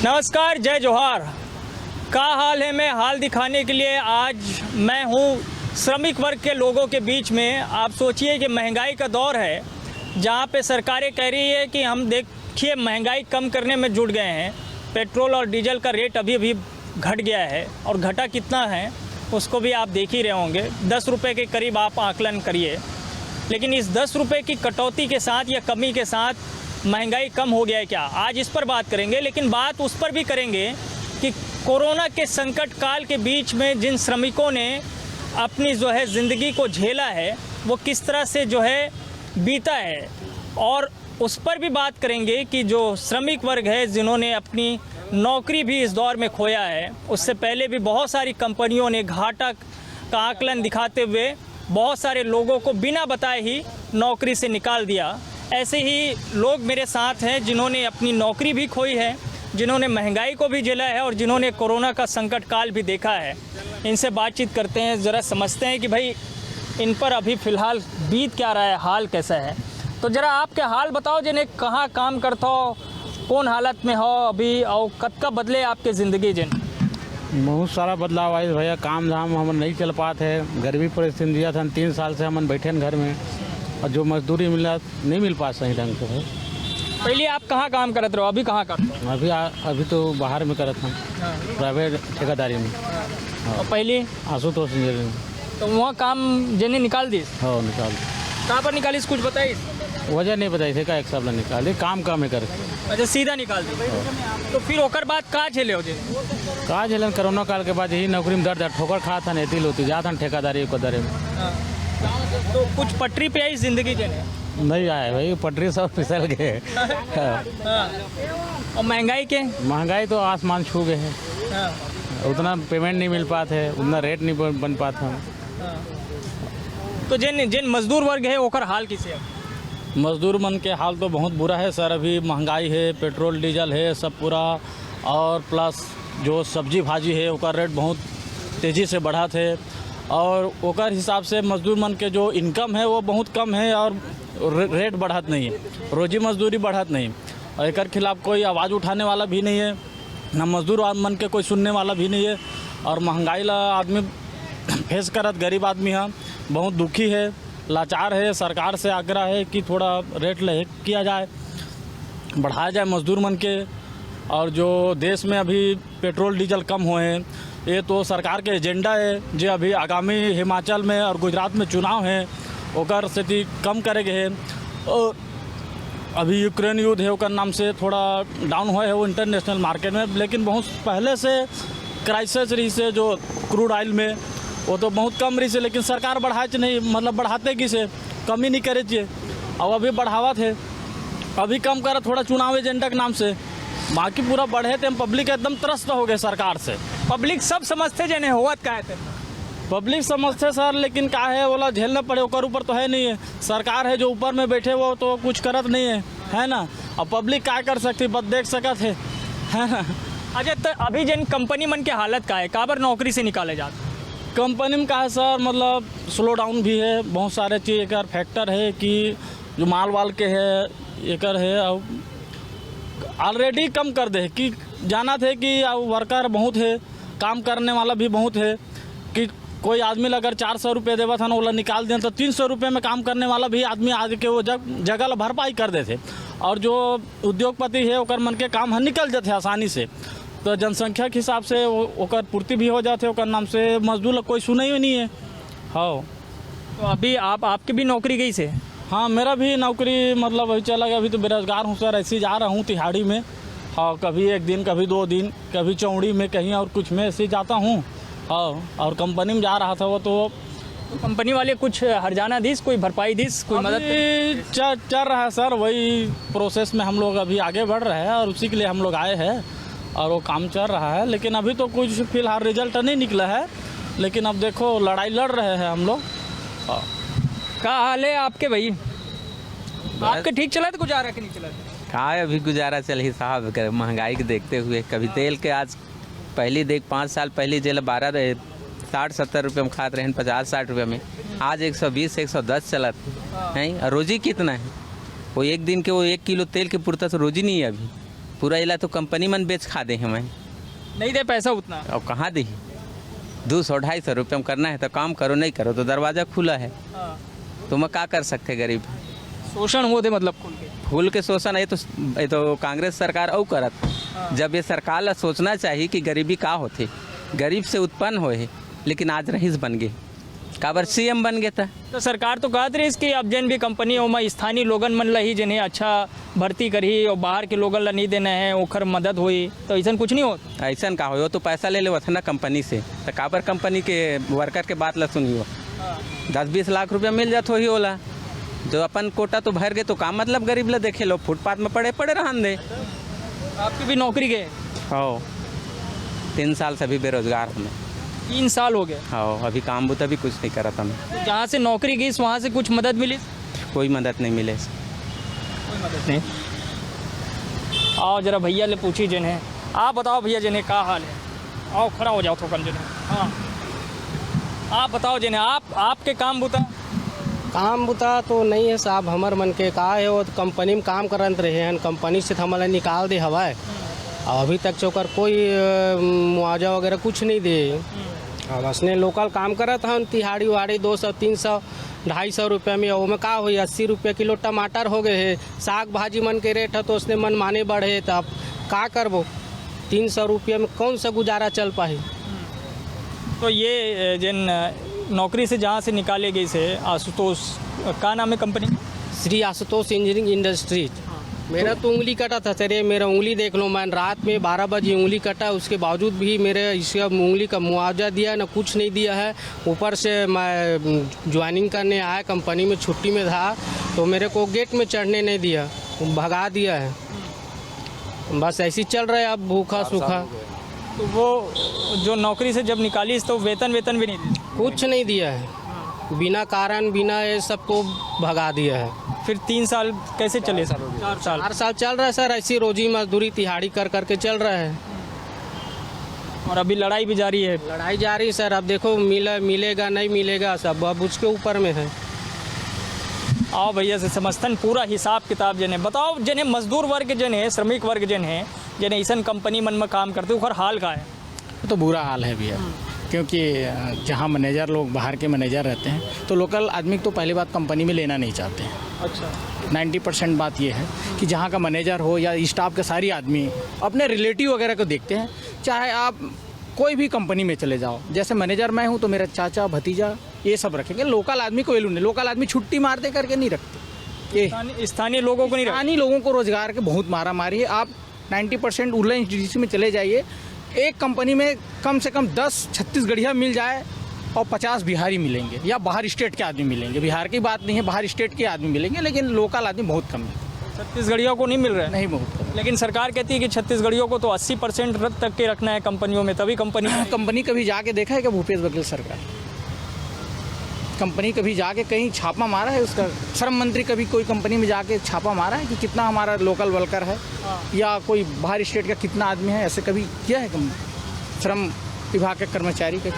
नमस्कार, जय जोहार। का हाल है मैं हाल दिखाने के लिए आज मैं हूँ श्रमिक वर्ग के लोगों के बीच में। आप सोचिए कि महंगाई का दौर है, जहाँ पे सरकारें कह रही है कि हम देखिए महंगाई कम करने में जुट गए हैं। पेट्रोल और डीजल का रेट अभी अभी घट गया है और घटा कितना है उसको भी आप देख ही रहे होंगे। 10 रुपये के करीब आप आकलन करिए। लेकिन इस 10 रुपये की कटौती के साथ या कमी के साथ महंगाई कम हो गया है क्या, आज इस पर बात करेंगे। लेकिन बात उस पर भी करेंगे कि कोरोना के संकट काल के बीच में जिन श्रमिकों ने अपनी जो है ज़िंदगी को झेला है वो किस तरह से जो है बीता है, और उस पर भी बात करेंगे कि जो श्रमिक वर्ग है जिन्होंने अपनी नौकरी भी इस दौर में खोया है। उससे पहले भी बहुत सारी कंपनियों ने घाटा का आकलन दिखाते हुए बहुत सारे लोगों को बिना बताए ही नौकरी से निकाल दिया। ऐसे ही लोग मेरे साथ हैं जिन्होंने अपनी नौकरी भी खोई है, जिन्होंने महंगाई को भी झेला है और जिन्होंने कोरोना का संकट काल भी देखा है। इनसे बातचीत करते हैं, ज़रा समझते हैं कि भाई इन पर अभी फ़िलहाल बीत क्या रहा है, हाल कैसा है। तो ज़रा आपके हाल बताओ, जिन्हें कहाँ काम करता हो, कौन हालत में हो अभी, और कब का बदले आपके ज़िंदगी जिन। बहुत सारा बदलाव आए भैया। काम धाम हम नहीं चल पाते हैं, गरीबी परिस्थिति दिया था। 3 साल से हम बैठे हैं घर में, और जो मजदूरी मिला नहीं मिल पा सही ढंग से है। पहले आप कहाँ काम करते रहो, अभी कहाँ करते हो? अभी तो बाहर में करत हम, प्राइवेट ठेकेदारी में। और पहले आशुतोष इंजीनियरिंग। तो वहाँ काम जिन्हें निकाल दी, हाँ निकाल। कहाँ पर निकाली कुछ बताइए। वजह नहीं बताई थे, का एक सब निकाले काम में कर। अच्छा, सीधा निकाल दी। तो फिर ओकर बाद कहाँ झेले हो? कहा झेलन कोरोना काल के बाद यही नौकरी में दर्द ठोकर खा था, नहीं होती जाता ठेकेदारी को दरे में। तो कुछ पटरी पे आई जिंदगी जने नहीं आए भाई, पटरी सब फिसल गए। और महंगाई तो आसमान छू गए हैं। उतना पेमेंट नहीं मिल पाते, उतना रेट नहीं बन पाता। तो जिन मजदूर वर्ग है ओकर हाल किसे है? मजदूर मन के हाल तो बहुत बुरा है सर। अभी महंगाई है, पेट्रोल डीजल है सब पूरा, और प्लस जो सब्जी भाजी है उसका रेट बहुत तेज़ी से बढ़ा थे, और ओकर हिसाब से मजदूर मन के जो इनकम है वो बहुत कम है, और रेट बढ़त नहीं है, रोजी मजदूरी बढ़त नहीं। और एक खिलाफ कोई आवाज़ उठाने वाला भी नहीं है, ना मजदूर मन के कोई सुनने वाला भी नहीं है। और महंगाई ला आदमी फेस करत, गरीब आदमी है, बहुत दुखी है, लाचार है। सरकार से आग्रह है कि थोड़ा रेट ले किया जाए, बढ़ाया जाए मजदूर मन के। और जो देश में अभी पेट्रोल डीजल कम हुए हैं, ये तो सरकार के एजेंडा है जो अभी आगामी हिमाचल में और गुजरात में चुनाव है ओकर स्थिति कम करेंगे है। और अभी यूक्रेन युद्ध है ओकर नाम से थोड़ा डाउन हुआ है वो इंटरनेशनल मार्केट में, लेकिन बहुत पहले से क्राइसिस रही से जो क्रूड ऑयल में वो तो बहुत कम रही से, लेकिन सरकार बढ़ाए नहीं, मतलब बढ़ाते कि से कमी नहीं करे चाहिए। अब अभी बढ़ावा थे, अभी कम करे थोड़ा चुनाव एजेंडा के नाम से, बाकी पूरा बढ़े थे। पब्लिक एकदम त्रस्त हो गए सरकार से। पब्लिक सब समझते जने होवत का है, पब्लिक समझते सर, लेकिन क्या है बोला झेलना पड़े, ओकर ऊपर तो है नहीं है। सरकार है जो ऊपर में बैठे वो तो कुछ करत नहीं है ना। अब पब्लिक क्या कर सकती, बस देख सकत है ना। अच्छा, तो अभी जिन कंपनी मन के हालत का है, काबर नौकरी से निकाले जाते? कंपनी में कहा है सर, मतलब स्लो डाउन भी है, बहुत सारे चीज़ एक फैक्टर है कि जो माल वाल के है एक है, ऑलरेडी कम कर दे कि जाना थे कि वर्कर बहुत है, काम करने वाला भी बहुत है, कि कोई आदमी अगर 400 रुपये देवा था ना वो निकाल दें तो 300 रुपये में काम करने वाला भी आदमी आज के वो जगह भरपाई कर देते। और जो उद्योगपति है ओकर मन के काम निकल जाते आसानी से, तो जनसंख्या के हिसाब से ओकर पूर्ति भी हो जाते, ओकर नाम से मजदूर कोई सुना ही नहीं है। हाँ, तो अभी आपकी भी नौकरी गई से? हाँ, मेरा भी नौकरी मतलब वही चला गया। अभी तो बेरोजगार हूँ सर, ऐसे ही जा रहा हूँ तिहाड़ी में। हाँ, कभी 1 दिन, कभी 2 दिन, कभी चौड़ी में कहीं और कुछ में ऐसे ही जाता हूँ। हाँ, और कंपनी में जा रहा था वो तो कंपनी वाले कुछ हर्जाना दीस, कोई भरपाई दीस, कोई मदद चल रहा है सर। वही प्रोसेस में हम लोग अभी आगे बढ़ रहे हैं और उसी के लिए हम लोग आए हैं, और वो काम चल रहा है। लेकिन अभी तो कुछ फिलहाल रिजल्ट नहीं निकला है, लेकिन अब देखो लड़ाई लड़ रहे हैं हम लोग। क्या हाल है आपके भाई? आपके ठीक चला था गुजारा कि नहीं चला था? कहाँ अभी गुजारा चल ही साहब, महंगाई के देखते हुए। कभी तेल के आज पहली देख 5 साल पहले जेल 12 रहे, 60-70 रुपये में खाते रहे, 50-60 रुपये में। आज 120-110 चलत है। रोजी कितना है? वो एक दिन के वो 1 किलो तेल के पुरता तो रोजी नहीं है अभी। पूरा इला तो कंपनी मन बेच खा दे हमें। नहीं दे पैसा उतना। अब कहाँ दी 200-250 रुपये में करना है तो काम करो, नहीं करो तो दरवाज़ा खुला है। हाँ। तो मैं क्या कर सकते गरीब। शोषण होते मतलब खुल के। फूल के शोषण ये तो कांग्रेस सरकार और करत। जब ये सरकार ला सोचना चाहिए कि गरीबी का होते, गरीब से उत्पन्न होए, लेकिन आज रईस बन गए, काबर सीएम बन गया था। तो सरकार तो कहत रही कि अब जन भी कंपनी में स्थानीय लोगन मन ला ही जिन्हें अच्छा भर्ती करी और बाहर के लोगन ला नहीं देना है ओखर मदद हुई, तो ऐसा कुछ नहीं होता। ऐसा का हो तो पैसा ले ले ना कंपनी से, तो काबर कंपनी के वर्कर के बात ला सुनियो। 10-20 लाख रुपया मिल जात हो ही होला, जो अपन कोटा तो भर गए तो काम मतलब गरीब ला देखे लो, फुटपाथ में पड़े रहन दे। आपकी भी नौकरी गए? हो 3 साल से अभी बेरोजगार हमें। 3 साल हो गए? हाँ, अभी काम बुता भी कुछ नहीं करा था मैं। जहाँ से नौकरी गई वहाँ से कुछ मदद मिली? कोई मदद नहीं मिले। कोई मदद नहीं। आओ जरा भैया ले पूछी जिन्हें। आप बताओ भैया जिन्हें क्या हाल है? आओ खड़ा हो जाओ थोड़ा जिन्हें। हाँ आप बताओ जिन्हें, आपके काम बुता? काम बुता तो नहीं है साहब, हमर मन के का है वो कंपनी में काम करत रहे हैं, कंपनी से हमला निकाल दे हवा है। अभी तक चौकर कोई मुआवजा वगैरह कुछ नहीं दे। अब असने लोकल काम करत हन, तिहाड़ी उहाड़ी 200, 300, 250 रुपये में। वो में का हुई 80 रुपये किलो टमाटर हो गए है। साग भाजी मन के रेट है तो उसने मन माने बढ़े, तो अब का करबो, 300 रुपये में कौन सा गुजारा चल पाए। तो ये जिन नौकरी से जहाँ से निकाले गए से आशुतोष, का नाम है company? Shri Ashutosh engineering industries. मेरा तो उंगली कटा था तेरे, मेरा उंगली देख लो, मैं रात में 12 बजे उंगली कटा, उसके बावजूद भी मेरे इसका उंगली का मुआवजा दिया ना, कुछ नहीं दिया है। ऊपर से मैं ज्वाइनिंग करने आया, कंपनी में छुट्टी में था तो मेरे को गेट में चढ़ने नहीं दिया, भगा दिया है। बस ऐसे ही चल रहा है अब, भूखा सूखा। तो वो जो नौकरी से जब निकाली तो वेतन भी नहीं दिया? कुछ नहीं दिया है, बिना कारण बिना ये सबको भगा दिया है। फिर 3 साल कैसे चले? 4 साल? 4 साल चल रहा है सर, ऐसी रोजी मजदूरी तिहाड़ी कर करके चल रहा है। और अभी लड़ाई भी जारी है? लड़ाई जारी है सर, अब देखो मिलेगा नहीं मिलेगा, सब अब उसके ऊपर में है। आओ भैया से समझतन पूरा हिसाब किताब जने बताओ, जने मजदूर वर्ग जने, श्रमिक वर्ग जने ऐसा कंपनी मन में काम करते ओखर हाल का है? तो बुरा हाल है भैया, क्योंकि जहाँ मैनेजर लोग बाहर के मैनेजर रहते हैं तो लोकल आदमी को तो पहली बात कंपनी में लेना नहीं चाहते हैं। अच्छा। 90% बात ये है कि जहाँ का मैनेजर हो या स्टाफ के सारी आदमी अपने रिलेटिव वगैरह को देखते हैं। चाहे आप कोई भी कंपनी में चले जाओ, जैसे मैनेजर मैं हूँ तो मेरा चाचा भतीजा ये सब रखेंगे, लोकल आदमी को वैल्यू नहीं। लोकल आदमी छुट्टी मार दे करके नहीं रखते, ये स्थानीय लोगों को नहीं रखते। स्थानीय लोगों को रोजगार के बहुत मारा मारी है। आप 90% उर्ला इंस्टीट्यूट में चले जाइए, एक कंपनी में कम से कम 10 छत्तीसगढ़िया मिल जाए और 50 बिहारी मिलेंगे या बाहर स्टेट के आदमी मिलेंगे। बिहार की बात नहीं है, बाहर स्टेट के आदमी मिलेंगे, लेकिन लोकल आदमी बहुत कम है। छत्तीसगढ़ियों को नहीं मिल रहा है? नहीं, बहुत कम। लेकिन सरकार कहती है कि छत्तीसगढ़ियों को तो 80% तक के रखना है कंपनियों में, तभी कंपनी कभी जाके देखा है क्या भूपेश बघेल सरकार? कंपनी कभी जाके कहीं छापा मारा है उसका? श्रम मंत्री कभी कोई कंपनी में जाके छापा मारा है कि कितना हमारा लोकल वर्कर है या कोई बाहर स्टेट का कितना आदमी है? ऐसे कभी किया है श्रम विभाग के कर्मचारी का?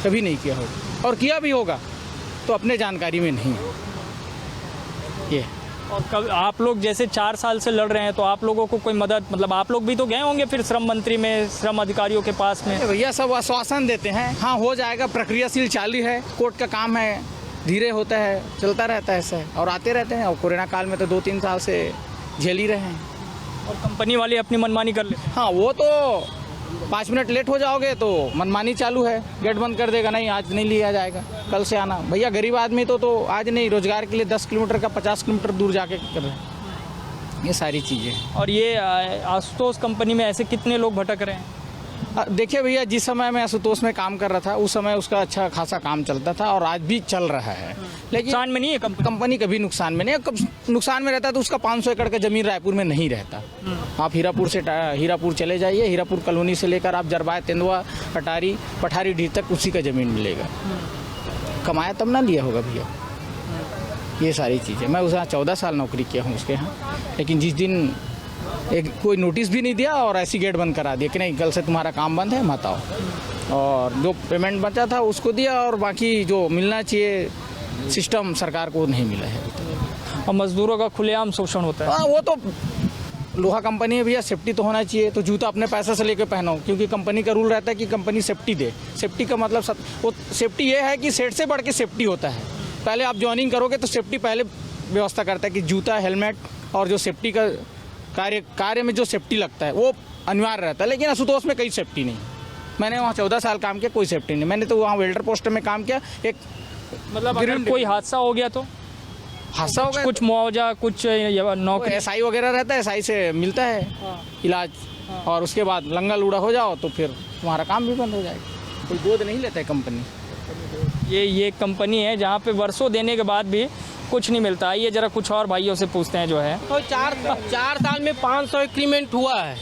कभी नहीं किया होगा, और किया भी होगा तो अपने जानकारी में नहीं है ये। और कब आप लोग जैसे 4 साल से लड़ रहे हैं तो आप लोगों को कोई मदद, मतलब आप लोग भी तो गए होंगे फिर श्रम मंत्री में, श्रम अधिकारियों के पास में? भैया सब आश्वासन देते हैं, हाँ हो जाएगा, प्रक्रियाशील चालू है, कोर्ट का काम है, धीरे होता है, चलता रहता है ऐसा, और आते रहते हैं। और कोरोना काल में तो 2-3 साल से झेल ही रहे हैं। और कंपनी वाले अपनी मनमानी कर लेते हैं? हाँ, वो तो 5 मिनट लेट हो जाओगे तो मनमानी चालू है, गेट बंद कर देगा, नहीं आज नहीं लिया जाएगा, कल से आना। भैया गरीब आदमी तो आज नहीं, रोजगार के लिए 10 किलोमीटर का 50 किलोमीटर दूर जाके कर रहे हैं ये सारी चीज़ें। और ये आशुतोष कंपनी में ऐसे कितने लोग भटक रहे हैं? देखिए भैया, जिस समय मैं आशुतोष में काम कर रहा था उस समय उसका अच्छा खासा काम चलता था और आज भी चल रहा है, लेकिन नुकसान में नहीं है कंपनी कभी नुकसान में नहीं। कब नुकसान में रहता तो उसका 500 एकड़ का ज़मीन रायपुर में नहीं रहता। आप हीरापुर चले जाइए, हीरापुर कॉलोनी से लेकर आप जरबाय, तेंदुआ, अटारी, पठारी ढीर तक उसी का ज़मीन मिलेगा। कमाया तब ना लिया होगा भैया, ये सारी चीज़ें। मैं उसके यहाँ 14 साल नौकरी किया हूँ उसके यहाँ, लेकिन जिस दिन एक कोई नोटिस भी नहीं दिया और ऐसी गेट बंद करा दिया कि नहीं कल से तुम्हारा काम बंद है, मत आओ। और जो पेमेंट बचा था उसको दिया और बाकी जो मिलना चाहिए सिस्टम सरकार को नहीं मिला है। और मजदूरों का खुलेआम शोषण होता है? हाँ, वो तो लोहा कंपनी है भैया, सेफ्टी तो होना चाहिए। तो जूता अपने पैसे से लेके पहनो, क्योंकि कंपनी का रूल रहता है कि कंपनी सेफ्टी दे। सेफ्टी का मतलब वो सेफ्टी ये है कि सेट से बढ़ के सेफ्टी होता है। पहले आप ज्वाइनिंग करोगे तो सेफ्टी पहले व्यवस्था करता है कि जूता, हेलमेट और जो सेफ्टी का कार्य में जो सेफ्टी लगता है वो अनिवार्य रहता है। लेकिन आशुतोष में कोई सेफ्टी नहीं। मैंने वहाँ 14 साल काम किया, कोई सेफ्टी नहीं। मैंने तो वहाँ वेल्डर पोस्ट में काम किया। एक मतलब अगर कोई हादसा हो गया तो हादसा हो गया, कुछ मुआवजा, कुछ नौकरी, SI वगैरह रहता है, SI से मिलता है इलाज। और उसके बाद लंगा लूड़ा हो जाओ तो फिर तुम्हारा काम भी बंद हो जाएगा। कोई गोद नहीं लेता है कंपनी। ये कंपनी है जहाँ पे वर्षों देने के बाद भी कुछ नहीं मिलता। आइए जरा कुछ और भाइयों से पूछते हैं जो है। तो 4 साल में 500 इंक्रीमेंट हुआ है।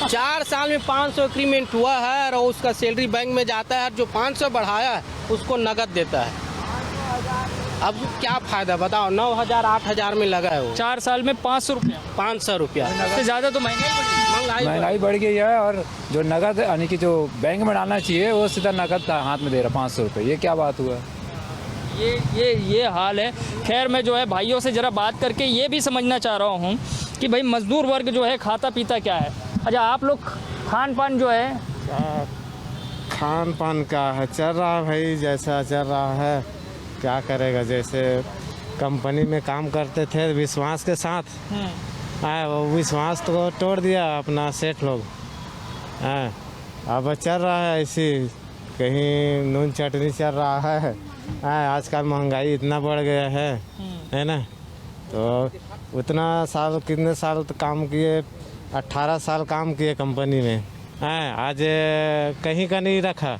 4 साल में 500 इंक्रीमेंट हुआ है और उसका सैलरी बैंक में जाता है। जो 500 बढ़ाया है उसको नगद देता है। अब क्या फायदा बताओ? 9,000 8,000 में लगा है वो। 4 साल में 500 रुपया, 500 रुपया इससे ज़्यादा तो महंगाई बढ़ गई है। और जो नगद यानी कि जो बैंक में डालना चाहिए वो सीधा नगद हाथ में दे रहा 500 रुपये। ये क्या बात हुआ? ये हाल है। खैर मैं जो है भाइयों से ज़रा बात करके ये भी समझना चाह रहा हूँ कि भाई मजदूर वर्ग जो है खाता पीता क्या है। अच्छा, आप लोग खान पान जो है, खान पान का है, चल रहा है भाई, जैसा चल रहा है क्या करेगा। जैसे कंपनी में काम करते थे विश्वास के साथ, वो विश्वास तो तोड़ दिया अपना सेठ लोग। अब चल रहा है ऐसी, कहीं नून चटनी चल रहा है। आजकल महंगाई इतना बढ़ गया है ना। तो उतना साल, कितने साल तो काम किए, 18 साल काम किए कंपनी में। आज कहीं का नहीं रखा।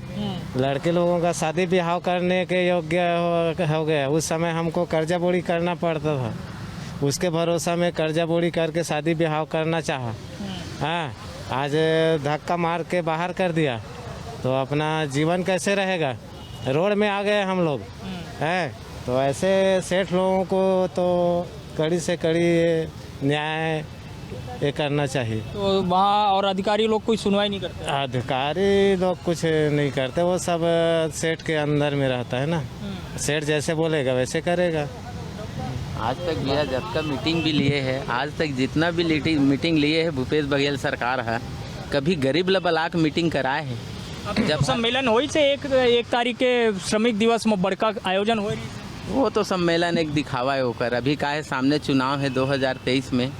लड़के लोगों का शादी ब्याह करने के योग्य हो गया। उस समय हमको कर्जा बोड़ी करना पड़ता था। उसके भरोसा में कर्जा बोड़ी करके शादी ब्याह करना चाहा। आज धक्का मार के बाहर कर दिया तो अपना जीवन कैसे रहेगा? रोड में आ गए हम लोग हैं। तो ऐसे सेठ लोगों को तो कड़ी से कड़ी न्याय ये करना चाहिए। तो वहाँ और अधिकारी लोग कोई सुनवाई नहीं करते? अधिकारी लोग कुछ नहीं करते, वो सब सेठ के अंदर में रहता है ना। सेठ जैसे बोलेगा वैसे करेगा। आज तक भैया जब का मीटिंग भी लिए है, आज तक जितना भी मीटिंग लिए है भूपेश बघेल सरकार है, कभी गरीब लबलाक मीटिंग कराए है। जब सम्मेलन हुई से एक तारीख के श्रमिक दिवस में बड़का आयोजन हो रही, वो तो सम्मेलन एक दिखावा है ओकर। अभी का है सामने चुनाव है 2023 में,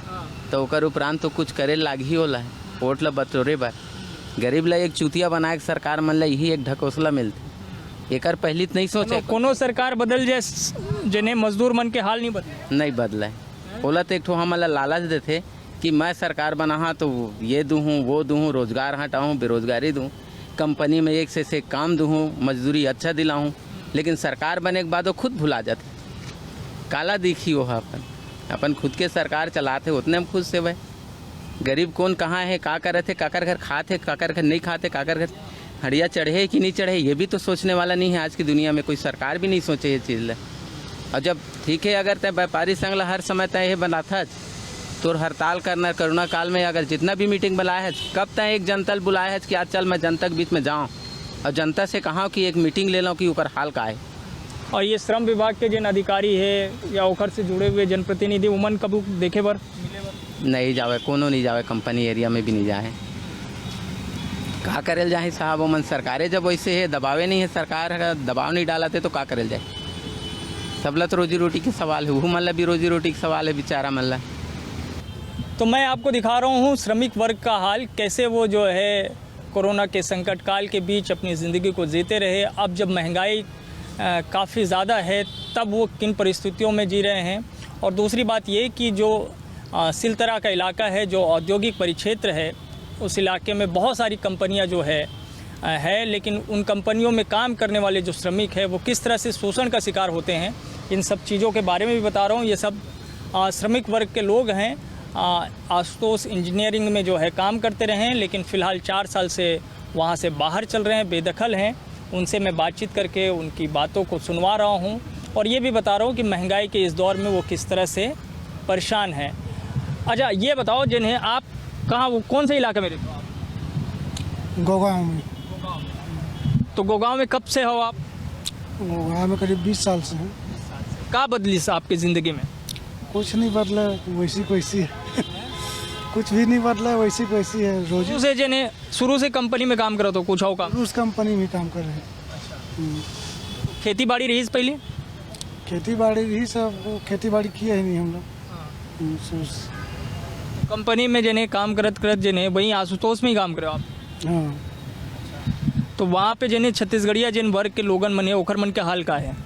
तो ओकर उपरांत तो कुछ करे लाग ही होला है। वोट ला बटोरे बार गरीब ला एक चुतिया बनाए सरकार मन ला यही एक ढकोसला मिलती। एकर पहली नहीं सोचे कोनो सरकार बदल जाए जिन्हें मजदूर मन के हाल नहीं बदला है। ओला तो एक ठो हम ला लालच देते कि मैं सरकार बना तो ये दूँ वो दूँ, रोजगार हटाऊँ, बेरोजगारी दूँ, कंपनी में एक से काम दूँ, मजदूरी अच्छा दिलाऊँ। लेकिन सरकार बने के बाद वो खुद भुला जाते। काला दिखी वो अपन खुद के सरकार चलाते उतने में खुद से भाई। गरीब कौन कहाँ है, का करे थे, काकर घर खाते, काकर घर नहीं खाते, काकर घर हड़िया चढ़े कि नहीं चढ़े, ये भी तो सोचने वाला नहीं है। आज की दुनिया में कोई सरकार भी नहीं सोचे ये चीज़। और जब ठीक है अगर तय व्यापारी संघ ला हर समय तय ये बना था तो हड़ताल करना, कोरोना काल में अगर जितना भी मीटिंग बुलाया है, कब तय एक जनता बुलाया है कि आज चल मैं जनता के बीच में जाऊँ और जनता से कहा कि एक मीटिंग ले लो कि ऊपर हाल का है। और ये श्रम विभाग के जिन अधिकारी है या ओखर से जुड़े हुए जनप्रतिनिधि उमन कबू देखे बर नहीं जावे, कोनो नहीं जावे, कंपनी एरिया में भी नहीं जाए। का करेल जाए साहब? ओमन सरकारें जब वैसे है, दबावे नहीं है, सरकार का दबाव नहीं डालते तो का करेल जाए? सबला तो रोजी रोटी के सवाल है, वो मल्ला भी रोजी रोटी का सवाल है बेचारा मल्ला। तो मैं आपको दिखा रहा हूँ श्रमिक वर्ग का हाल, कैसे वो जो है कोरोना के संकट काल के बीच अपनी ज़िंदगी को जीते रहे। अब जब महंगाई काफ़ी ज़्यादा है तब वो किन परिस्थितियों में जी रहे हैं। और दूसरी बात ये कि जो सिलतरा का इलाका है, जो औद्योगिक परिक्षेत्र है, उस इलाके में बहुत सारी कंपनियां जो है, लेकिन उन कंपनियों में काम करने वाले जो श्रमिक है वो किस तरह से शोषण का शिकार होते हैं, इन सब चीज़ों के बारे में भी बता रहा हूँ। ये सब श्रमिक वर्ग के लोग हैं। आशुतोष इंजीनियरिंग में जो है काम करते रहे हैं, लेकिन फ़िलहाल 4 साल से वहाँ से बाहर चल रहे हैं, बेदखल हैं। उनसे मैं बातचीत करके उनकी बातों को सुनवा रहा हूँ और ये भी बता रहा हूँ कि महंगाई के इस दौर में वो किस तरह से परेशान हैं। अच्छा, ये बताओ जिन्हें आप कहाँ, वो कौन से इलाके में रहते हो आप? गोगांव में। तो गोगांव में कब से हो आप? गोगांव में करीब 20 साल से हैं। क्या बदली आपकी ज़िंदगी में? कुछ नहीं बदला, वैसी कुछ भी नहीं बदला है, वैसी वैसी है रोजी। शुरू से कंपनी में काम करो तो कुछ हो काम? उस कंपनी में काम कर रहे हैं। खेती बाड़ी रही पहले? खेती बाड़ी ही सब, खेती बाड़ी किया ही नहीं हम लोग शुरू से। कंपनी में जने काम करत जने वहीं आशुतोष में ही काम करो आप? हाँ, तो वहाँ पे जने छत्तीसगढ़िया जिन वर्ग के लोगन मन है ओखर मन के हाल का है?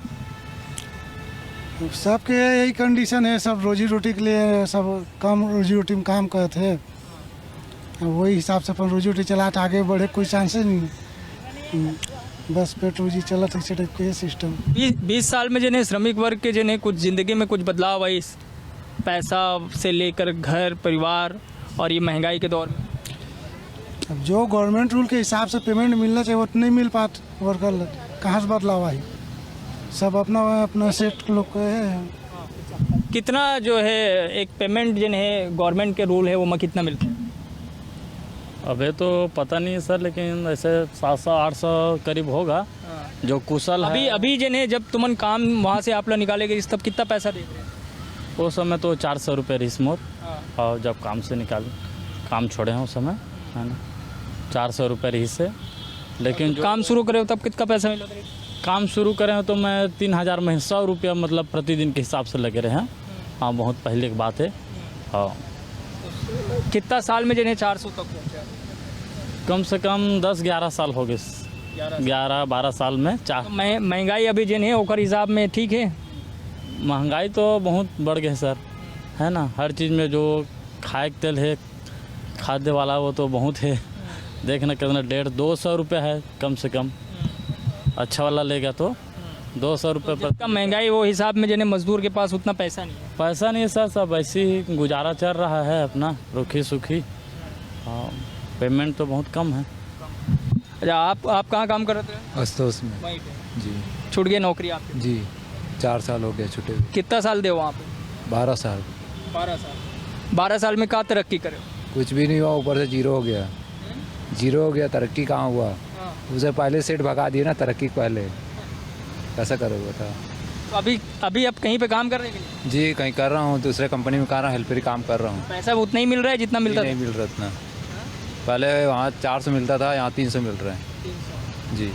सबके यही कंडीशन है, सब रोजी रोटी के लिए सब कम रोजी रोटी में काम करते हैं, वही हिसाब से अपन रोजी रोटी चला के आगे बढ़े कोई चांसेस नहीं है। बस पेट रोजी चलत ऐसे टाइप के सिस्टम। 20 साल में जने श्रमिक वर्ग के जने कुछ ज़िंदगी में कुछ बदलाव आई, पैसा से लेकर घर परिवार और ये महंगाई के दौर में? अब जो गवर्नमेंट रूल के हिसाब से पेमेंट मिलना चाहिए वो तो नहीं मिल पाता वर्कर, कहाँ से बदलाव आई? सब अपना अपना सेट लोग के है। कितना जो है एक पेमेंट जिन है गवर्नमेंट के रूल है वो में कितना मिलता है? अभी तो पता नहीं है सर, लेकिन ऐसे 700-800 करीब होगा जो कुशल है। अभी जिन है जब तुमन काम वहाँ से आप लोग निकालेंगे तब कितना पैसा दे रहे हैं? उस समय तो 400 रुपये रिस मोर, और जब काम छोड़े हैं उस समय है ना 400 रुपये रिस से। लेकिन काम शुरू करे हो तब कितना पैसा मिला? काम शुरू करें तो मैं 3000 में 100 रुपया मतलब प्रतिदिन के हिसाब से लगे रहे हैं। हाँ, बहुत पहले की बात है। हाँ, कितना साल में जिन्हें 400 तक पहुँचा? कम से कम 10-11 साल हो गए, 11-12 साल में। महंगाई अभी जिन्हें ओकर हिसाब में ठीक है? महंगाई तो बहुत बढ़ गई सर, है ना। हर चीज़ में जो खाए के तेल है, खाद्य वाला, वो तो बहुत है। देखना कितना 150-200 रुपये है कम से कम। अच्छा वाला लेगा तो 200 रुपये पर। कम महंगाई वो हिसाब में जिन्हें मजदूर के पास उतना पैसा नहीं है? पैसा नहीं है सर, सब ऐसे ही गुजारा चल रहा है अपना रुखी सुखी। हाँ, पेमेंट तो बहुत कम है। अच्छा, आप कहाँ काम कर रहे थे? आशुतोष में वहीं पे जी। छूट गई नौकरी आपकी? जी, 4 साल हो गया छुटे हुए। कितना साल दे वहाँ पे? 12 साल। 12 साल में क्या तरक्की करे? कुछ भी नहीं हुआ, ऊपर से जीरो हो गया। जीरो हो गया, तरक्की कहाँ हुआ? उसे पहले सेट भगा दिए ना, तरक्की पहले कैसा करोगे बता? तो अभी आप कहीं पे काम कर रहे हैं? जी, कहीं कर रहा हूँ, दूसरे कंपनी में कर रहा हूँ, हेल्परी काम कर रहा हूँ। पैसा उतना ही मिल रहा है जितना मिलता नहीं मिल रहा उतना। पहले वहाँ 400 मिलता था, यहाँ 300 मिल रहा है जी।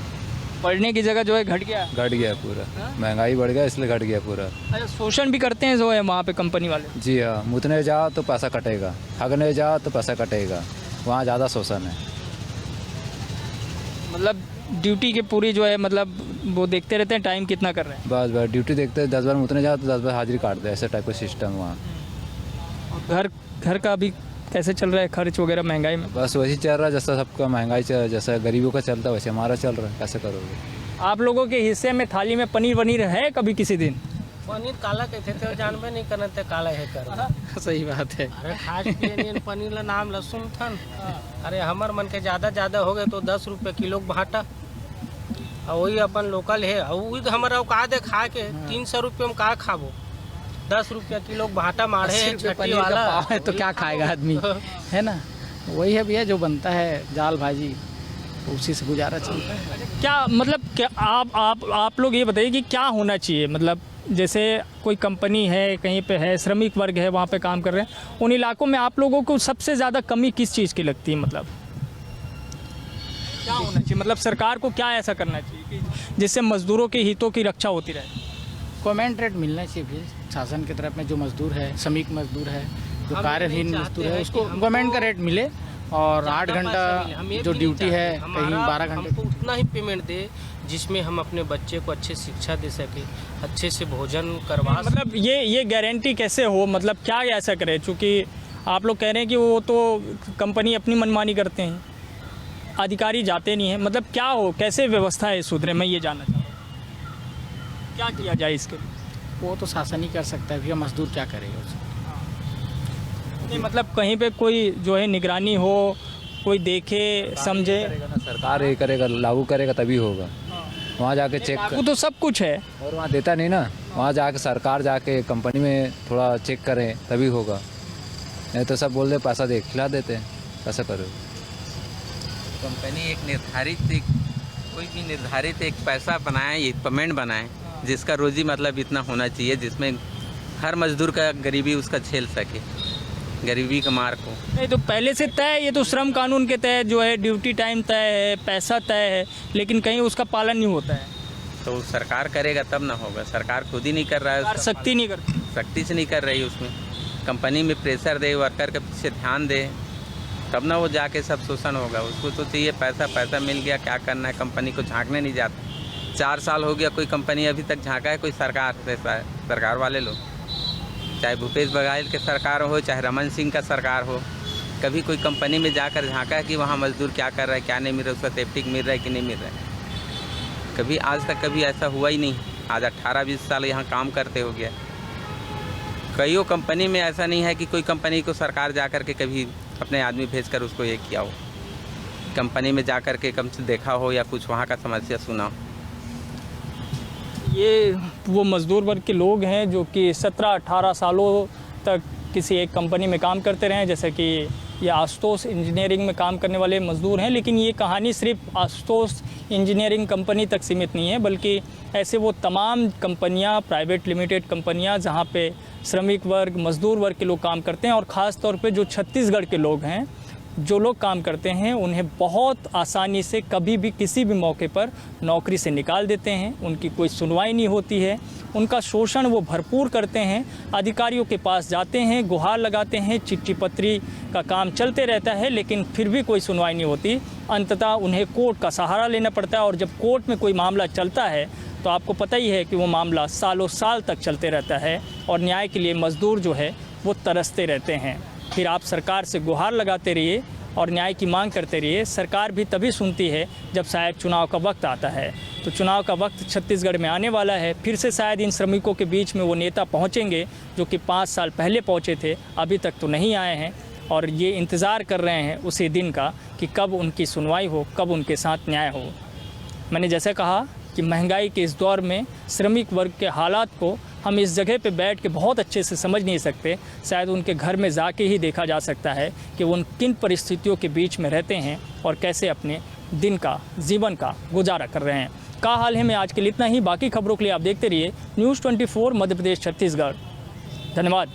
पढ़ने की जगह जो है घट गया पूरा। महंगाई बढ़ गया इसलिए घट गया पूरा। अच्छा, शोषण भी करते हैं जो है वहाँ पे कंपनी वाले? जी हाँ, मुतने जाओ तो पैसा कटेगा, हगने जाओ तो पैसा कटेगा, वहाँ ज़्यादा शोषण है। मतलब ड्यूटी के पूरी जो है मतलब वो देखते रहते हैं टाइम कितना कर रहे हैं? बस ड्यूटी देखते हैं, 10 बार मुतने जाओ तो 10 बार हाजिरी काट दे, ऐसे टाइप का सिस्टम वहाँ। घर का अभी कैसे चल रहा है खर्च वगैरह महंगाई में? बस वही चल रहा है जैसा सबका महंगाई चल, जैसा गरीबों का चलता है वैसे हमारा चल रहा है, कैसे करोगे? आप लोगों के हिस्से में थाली में पनीर वनीर है कभी किसी दिन? पनीर काला कहते थे, जानबे नहीं करते काला है कर। सही बात है। अरे खास पिए पनीर ला नाम लहसुन थन। अरे हमर मन के ज़्यादा हो गए तो 10 रुपये किलो भाटा, और वही अपन लोकल है, और हमारा औकात है खा के 300 रुपये में का खाबो? 10 रुपया किलो भाटा मारे है छठी वाला है तो क्या खाएगा आदमी, है ना। वही है भैया जो बनता है दाल भाजी, उसी से गुजारा चलता है। क्या मतलब क्या आप लोग ये बताइए कि क्या होना चाहिए? मतलब जैसे कोई कंपनी है, कहीं पे है, श्रमिक वर्ग है, वहाँ पे काम कर रहे हैं, उन इलाकों में आप लोगों को सबसे ज़्यादा कमी किस चीज़ की लगती है? मतलब क्या होना चाहिए? मतलब सरकार को क्या ऐसा करना चाहिए कि जिससे मजदूरों के हितों की रक्षा होती रहे? कमेंट रेट मिलना चाहिए भी शासन की तरफ में। जो मजदूर है, श्रमिक मजदूर है, जो कार्यहीन मजदूर है, उसको गवर्नमेंट का रेट मिले, और 8 घंटा जो ड्यूटी है कहीं 12 घंटे, हमको उतना ही पेमेंट दे जिसमें हम अपने बच्चे को अच्छे शिक्षा दे सके, अच्छे से भोजन करवा। मतलब ये गारंटी कैसे हो? मतलब क्या ऐसा करे? चूँकि आप लोग कह रहे हैं कि वो तो कंपनी अपनी मनमानी करते हैं, अधिकारी जाते नहीं हैं, मतलब क्या हो, कैसे व्यवस्था है सुधरे? मैं ये जानना चाहता हूँ, क्या किया जाए इसके लिए? वो तो शासन ही कर सकता है भैया, मजदूर क्या करेगा उसको? नहीं, मतलब कहीं पे कोई जो है निगरानी हो, कोई देखे समझे। सरकार ये करेगा, लागू करेगा तभी होगा। वहाँ जाके चेक लागू तो सब कुछ है और वहाँ देता नहीं ना, वहाँ जाके सरकार जाके कंपनी में थोड़ा चेक करें तभी होगा, नहीं तो सब बोल दे पैसा दे खिला देते हैं, कैसा करो? कंपनी कोई भी निर्धारित एक पैसा बनाए, एक पेमेंट बनाए जिसका रोजी मतलब इतना होना चाहिए जिसमें हर मजदूर का गरीबी उसका झेल सके। गरीबी का मार को। नहीं तो पहले से तय है, ये तो श्रम कानून के तहत जो है ड्यूटी टाइम तय है, पैसा तय है, लेकिन कहीं उसका पालन नहीं होता है। तो सरकार करेगा तब ना होगा, सरकार खुद ही नहीं कर रहा है, सरकार सख्ती नहीं करती। सख्ती से नहीं कर रही उसमें। कंपनी में प्रेशर दे, वर्कर के पीछे ध्यान दे, तब ना वो जाके सब शोषण होगा। उसको तो चाहिए पैसा, पैसा मिल गया, क्या करना है, कंपनी को झांकने नहीं जाता। 4 साल हो गया कोई कंपनी अभी तक झांका है कोई सरकार वाले लोग, चाहे भूपेश बघेल के सरकार हो चाहे रमन सिंह का सरकार हो, कभी कोई कंपनी में जाकर झांका है कि वहाँ मजदूर क्या कर रहा है, क्या नहीं मिल रहा है, उसका सेफ्टी मिल रहा है कि नहीं मिल रहा है? कभी आज तक कभी ऐसा हुआ ही नहीं। आज 18-20 साल यहाँ काम करते हो गया। कईयों कंपनी में ऐसा नहीं है कि कोई कंपनी को सरकार जा कर के कभी अपने आदमी भेजकर उसको ये किया हो, कंपनी में जा कर के कम से देखा हो या कुछ वहाँ का समस्या सुना हो। ये वो मज़दूर वर्ग के लोग हैं जो कि 17-18 सालों तक किसी एक कंपनी में काम करते रहे हैं, जैसे कि ये आशुतोष इंजीनियरिंग में काम करने वाले मज़दूर हैं। लेकिन ये कहानी सिर्फ आशुतोष इंजीनियरिंग कंपनी तक सीमित नहीं है, बल्कि ऐसे वो तमाम कंपनियां, प्राइवेट लिमिटेड कंपनियां जहां पे श्रमिक वर्ग, मज़दूर वर्ग के लोग काम करते हैं, और ख़ास तौर पे जो छत्तीसगढ़ के लोग हैं, जो लोग काम करते हैं, उन्हें बहुत आसानी से कभी भी किसी भी मौके पर नौकरी से निकाल देते हैं। उनकी कोई सुनवाई नहीं होती है, उनका शोषण वो भरपूर करते हैं। अधिकारियों के पास जाते हैं, गुहार लगाते हैं, चिट्ठी पत्री का काम चलते रहता है, लेकिन फिर भी कोई सुनवाई नहीं होती। अंततः उन्हें कोर्ट का सहारा लेना पड़ता है, और जब कोर्ट में कोई मामला चलता है तो आपको पता ही है कि वो मामला सालों साल तक चलते रहता है, और न्याय के लिए मज़दूर जो है वो तरसते रहते हैं। फिर आप सरकार से गुहार लगाते रहिए और न्याय की मांग करते रहिए। सरकार भी तभी सुनती है जब शायद चुनाव का वक्त आता है। तो चुनाव का वक्त छत्तीसगढ़ में आने वाला है। फिर से शायद इन श्रमिकों के बीच में वो नेता पहुंचेंगे जो कि 5 साल पहले पहुंचे थे, अभी तक तो नहीं आए हैं, और ये इंतज़ार कर रहे हैं उसी दिन का कि कब उनकी सुनवाई हो, कब उनके साथ न्याय हो। मैंने जैसे कहा कि महंगाई के इस दौर में श्रमिक वर्ग के हालात को हम इस जगह पे बैठ के बहुत अच्छे से समझ नहीं सकते। शायद उनके घर में जाके ही देखा जा सकता है कि वो किन परिस्थितियों के बीच में रहते हैं और कैसे अपने दिन का, जीवन का गुजारा कर रहे हैं। का हाल है में आज के लिए इतना ही। बाकी खबरों के लिए आप देखते रहिए News 24 मध्य प्रदेश छत्तीसगढ़। धन्यवाद।